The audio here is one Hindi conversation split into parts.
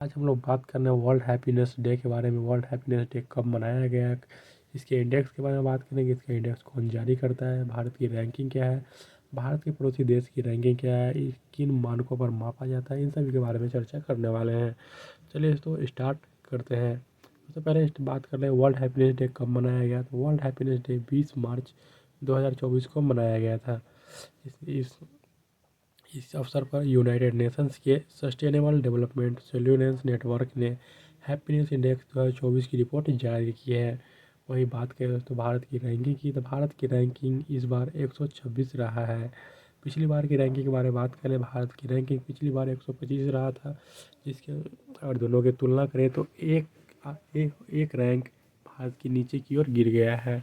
आज हम लोग बात करने वर्ल्ड हैप्पीनेस डे के बारे में। वर्ल्ड हैप्पीनेस डे कब मनाया गया, इसके इंडेक्स के बारे में बात करेंगे। इसका इंडेक्स कौन जारी करता है, भारत की रैंकिंग क्या है, भारत के पड़ोसी देश की रैंकिंग क्या है, किन मानकों पर मापा जाता है, इन सभी के बारे में चर्चा करने वाले हैं। चलिए तो स्टार्ट करते हैं। सबसे पहले बात कर रहे हैं वर्ल्ड हैप्पीनेस डे कब मनाया गया। तो वर्ल्ड हैप्पीनेस डे 20 मार्च 2024 को मनाया गया था। इस अवसर पर यूनाइटेड नेशंस के सस्टेनेबल डेवलपमेंट सोल्यूशंस नेटवर्क ने हैप्पीनेस इंडेक्स 2024 की रिपोर्ट जारी की है। वही बात करें तो भारत की रैंकिंग की, तो भारत की रैंकिंग इस बार 126 रहा है। पिछली बार की रैंकिंग के बारे में बात करें, भारत की रैंकिंग पिछली बार 125 रहा था, जिसके अगर दोनों की तुलना करें तो एक रैंक भारत की नीचे की ओर गिर गया है।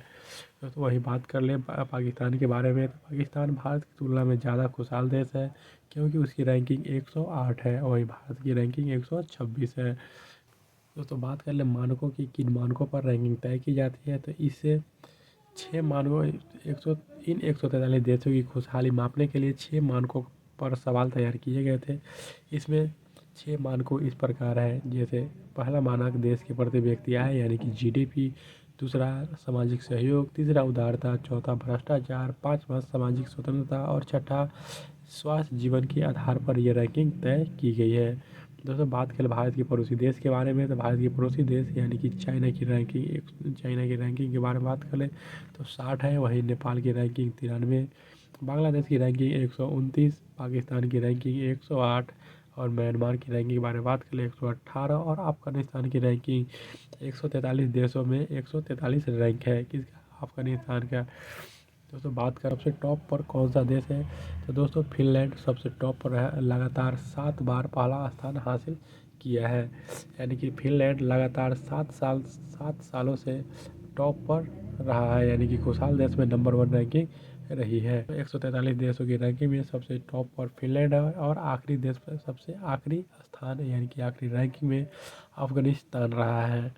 तो वही बात कर लें पाकिस्तान के बारे में। तो पाकिस्तान भारत की तुलना में ज़्यादा खुशहाल देश है, क्योंकि उसकी रैंकिंग 108 है, वही भारत की रैंकिंग 126 है। दोस्तों बात कर लें मानकों की, किन मानकों पर रैंकिंग तय की जाती है। तो इससे 6 मानकों 143 देशों की खुशहाली मापने के लिए 6 मानकों पर सवाल तैयार किए गए थे। इसमें 6 मानकों इस प्रकार है, जैसे पहला मानक देश के प्रति व्यक्ति आय यानी कि जीडीपी, दूसरा सामाजिक सहयोग, तीसरा उदारता, चौथा भ्रष्टाचार, पाँचवा सामाजिक स्वतंत्रता और छठा स्वास्थ्य जीवन के आधार पर यह रैंकिंग तय की गई है। दोस्तों बात करें भारत के पड़ोसी देश के बारे में। तो भारत के पड़ोसी देश यानी कि चाइना की रैंकिंग के बारे में बात करें तो 60 है, वहीं नेपाल की रैंकिंग 93, बांग्लादेश की रैंकिंग 129, पाकिस्तान की रैंकिंग 108 और म्यांमार की रैंकिंग के बारे में बात करें 118 और अफगानिस्तान की रैंकिंग 143 देशों में 143 रैंक है किसका, अफगानिस्तान का। दोस्तों बात करें सबसे टॉप पर कौन सा देश है, तो दोस्तों फिनलैंड सबसे टॉप पर है, लगातार 7 बार पहला स्थान हासिल किया है। यानी कि फिनलैंड लगातार 7 सालों से टॉप पर रहा है, यानी कि खुशहाल देश में नंबर 1 रैंकिंग रही है। 143 देशों की रैंकिंग में सबसे टॉप पर फिनलैंड है, और आखिरी देश पर सबसे आखिरी स्थान यानी कि आखिरी रैंकिंग में अफगानिस्तान रहा है।